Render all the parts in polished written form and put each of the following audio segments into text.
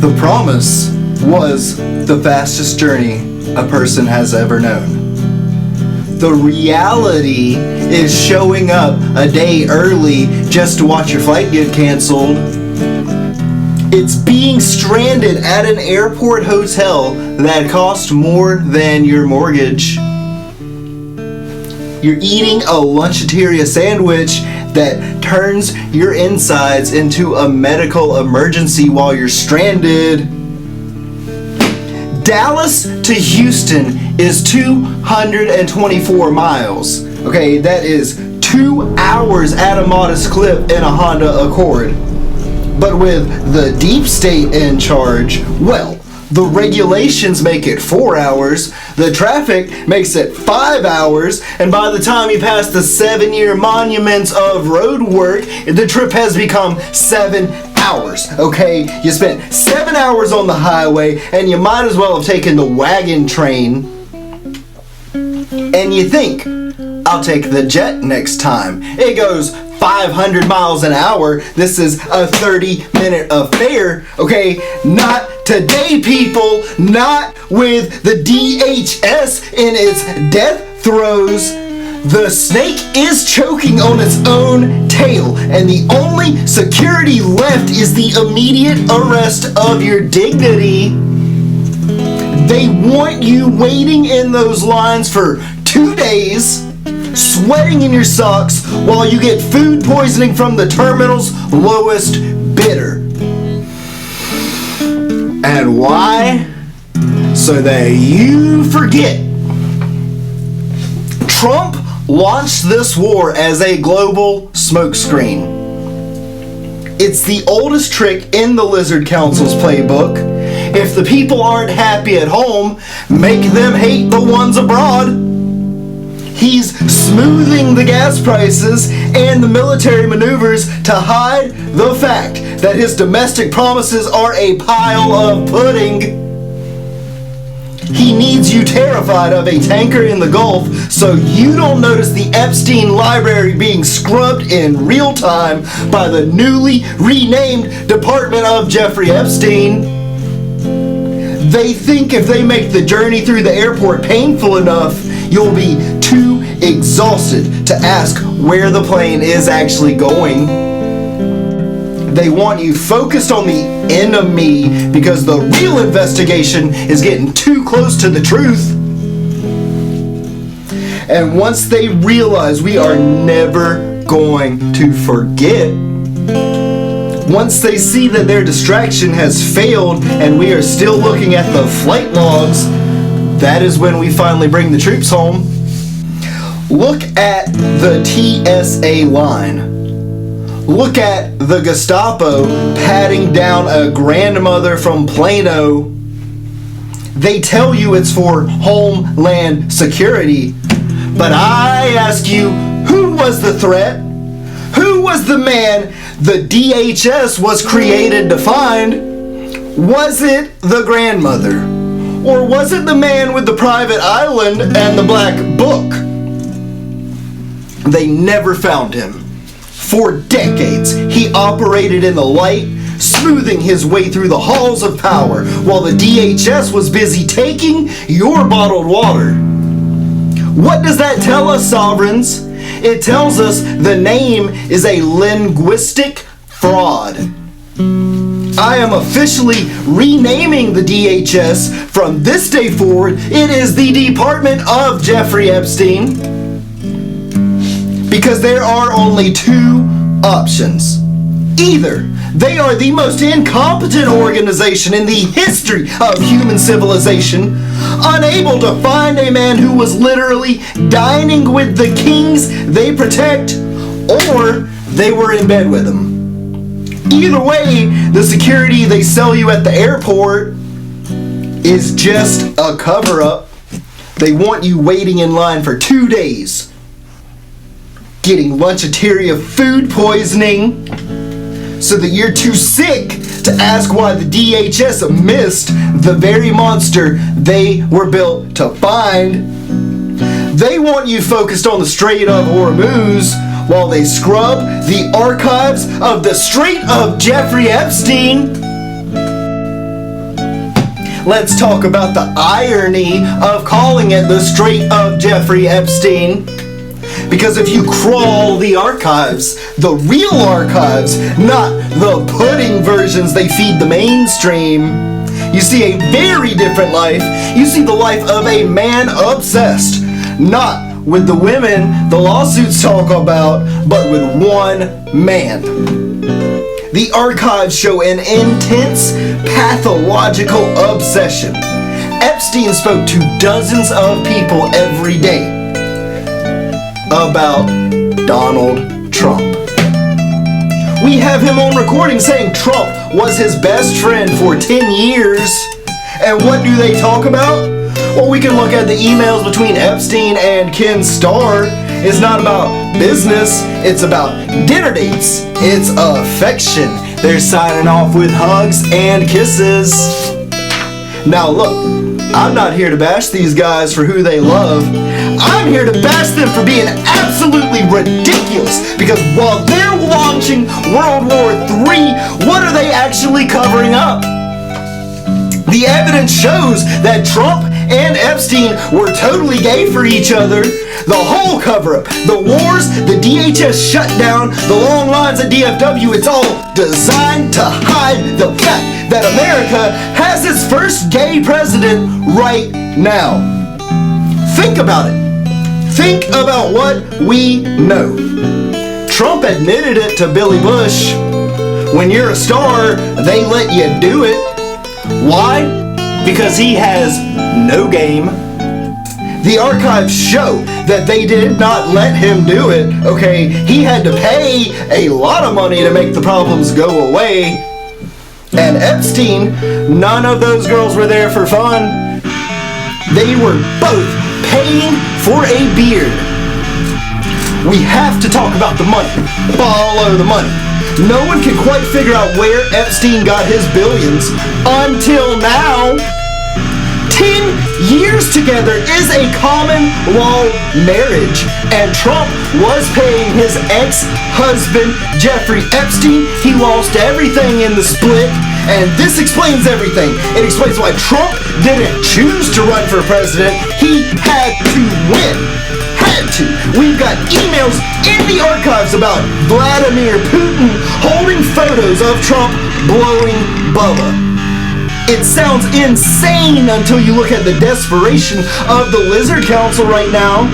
The promise was the fastest journey a person has ever known. The reality is showing up a day early just to watch your flight get canceled. It's being stranded at an airport hotel that cost more than your mortgage. You're eating a lunchateria sandwich that turns your insides into a medical emergency while you're stranded. Dallas to Houston is 224 miles. Okay, that is 2 hours at a modest clip in a Honda Accord. But with the deep state in charge, well, the regulations make it 4 hours, the traffic makes it 5 hours, and by the time you pass the 7-year monuments of road work, the trip has become 7 hours, okay? You spent 7 hours on the highway, and you might as well have taken the wagon train. And you think, I'll take the jet next time. It goes 500 miles an hour. This is a 30-minute affair, okay? Not today, people. Not with the DHS in its death throes. The snake is choking on its own tail, and the only security left is the immediate arrest of your dignity. They want you waiting in those lines for 2 days, sweating in your socks while you get food poisoning from the terminal's lowest bidder. And why? So that you forget. Trump launched this war as a global smokescreen. It's the oldest trick in the Lizard Council's playbook. If the people aren't happy at home, make them hate the ones abroad. He's smoothing the gas prices and the military maneuvers to hide the fact that his domestic promises are a pile of pudding. He needs you terrified of a tanker in the Gulf so you don't notice the Epstein library being scrubbed in real time by the newly renamed Department of Jeffrey Epstein. They think if they make the journey through the airport painful enough, you'll be too exhausted to ask where the plane is actually going. They want you focused on the enemy because the real investigation is getting too close to the truth. And once they realize we are never going to forget, once they see that their distraction has failed and we are still looking at the flight logs, that is when we finally bring the troops home. Look at the TSA line. Look at the Gestapo patting down a grandmother from Plano. They tell you it's for homeland security. But I ask you, who was the threat? Who was the man the DHS was created to find? Was it the grandmother? Or was it the man with the private island and the black book? They never found him. For decades, he operated in the light, smoothing his way through the halls of power, while the DHS was busy taking your bottled water. What does that tell us, sovereigns? It tells us the name is a linguistic fraud. I am officially renaming the DHS from this day forward. It is the Department of Jeffrey Epstein. Because there are only two options. Either they are the most incompetent organization in the history of human civilization, unable to find a man who was literally dining with the kings they protect, or they were in bed with them. Either way, the security they sell you at the airport is just a cover-up. They want you waiting in line for 2 days, getting lunchateria food poisoning, so that you're too sick to ask why the DHS missed the very monster they were built to find. They want you focused on the Strait of Hormuz while they scrub the archives of the Strait of Jeffrey Epstein. let's talk about the irony of calling it the Strait of Jeffrey Epstein. Because if you crawl the archives, the real archives, not the pudding versions they feed the mainstream, you see a very different life. You see the life of a man obsessed, not with the women the lawsuits talk about, but with one man. The archives show an intense, pathological obsession. Epstein spoke to dozens of people every day about Donald Trump. We have him on recording saying Trump was his best friend for 10 years. And what do they talk about? Well, we can look at the emails between Epstein and Ken Starr. It's not about business, it's about dinner dates. It's affection. They're signing off with hugs and kisses. Now look, I'm not here to bash these guys for who they love. I'm here to bash them for being absolutely ridiculous. Because while they're launching World War III, what are they actually covering up? The evidence shows that Trump and Epstein were totally gay for each other. The whole cover-up, the wars, the DHS shutdown, the long lines at DFW, it's all designed to hide the fact that America has its first gay president right now. Think about it. Think about what we know. Trump admitted it to Billy Bush. When you're a star, they let you do it. Why? Because he has no game. The archives show that they did not let him do it, okay? He had to pay a lot of money to make the problems go away. And Epstein, none of those girls were there for fun. They were both paying for a beard. We have to talk about the money. Follow the money. No one can quite figure out where Epstein got his billions until now. 10 years together is a common law marriage, and Trump was paying his ex-husband Jeffrey Epstein. He lost everything in the split, and this explains everything. It explains why Trump didn't choose to run for president. He had to win. Had to. We've got emails in the archives about Vladimir Putin holding photos of Trump blowing Bubba. It sounds insane until you look at the desperation of the Lizard Council right now.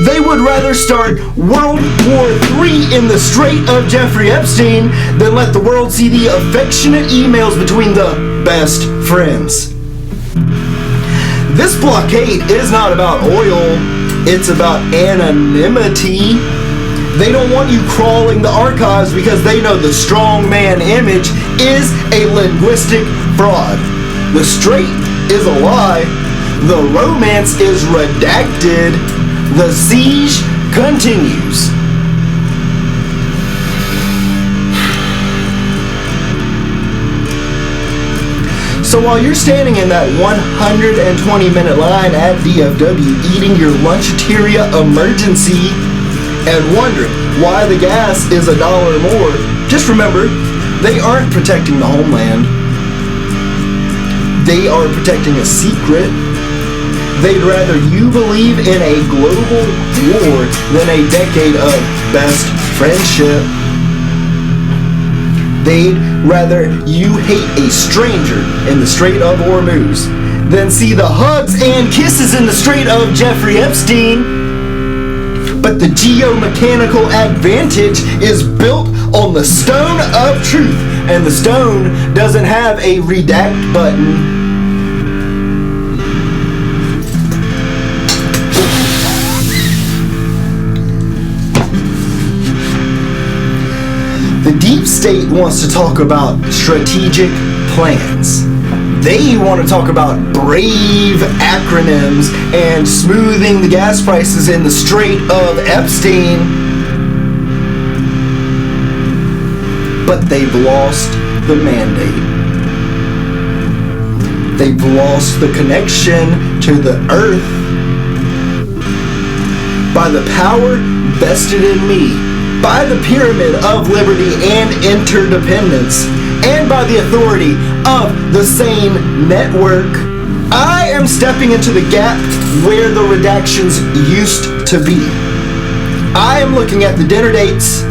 They would rather start World War III in the Strait of Jeffrey Epstein than let the world see the affectionate emails between the best friends. This blockade is not about oil, it's about anonymity. They don't want you crawling the archives because they know the strongman image is a linguistic fraud. The Strait is a lie. The romance is redacted. The siege continues. So while you're standing in that 120-minute line at DFW eating your lunchateria emergency and wondering why the gas is $1 more, just remember, they aren't protecting the homeland. They are protecting a secret. They'd rather you believe in a global war than a decade of best friendship. They'd rather you hate a stranger in the Strait of Hormuz than see the hugs and kisses in the Strait of Jeffrey Epstein. But the geomechanical advantage is built on the stone of truth, and the stone doesn't have a redact button. The deep state wants to talk about strategic plans. They want to talk about brave acronyms and smoothing the gas prices in the Strait of Epstein. But they've lost the mandate. They've lost the connection to the earth. By the power vested in me, by the pyramid of liberty and interdependence, and by the authority of the same network, I am stepping into the gap where the redactions used to be. I am looking at the dinner dates,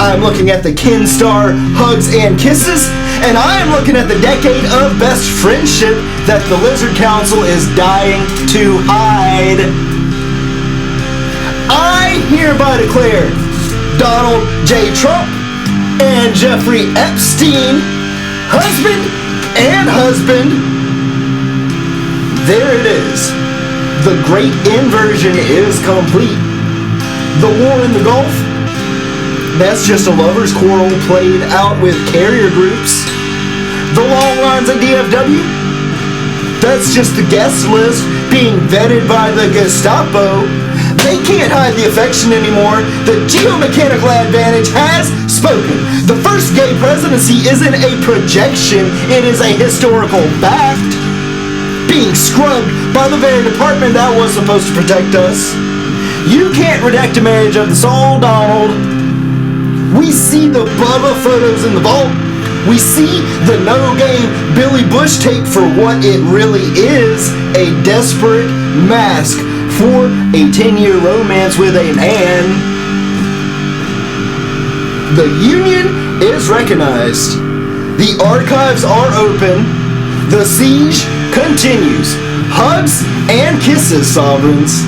I'm looking at the Ken-Star hugs and kisses, and I am looking at the decade of best friendship that the Lizard Council is dying to hide. I hereby declare Donald J. Trump and Jeffrey Epstein, husband and husband. There it is. The great inversion is complete. The war in the Gulf, that's just a lover's quarrel played out with carrier groups. The long lines at DFW, that's just the guest list being vetted by the Gestapo. They can't hide the affection anymore. The geomechanical advantage has spoken. The first gay presidency isn't a projection, it is a historical fact. Being scrubbed by the very department that was supposed to protect us. You can't redact a marriage of the soul, Donald. We see the Bubba photos in the vault. We see the no-game Billy Bush tape for what it really is, a desperate mask for a 10-year romance with a man. The union is recognized. The archives are open. The siege continues. Hugs and kisses, sovereigns.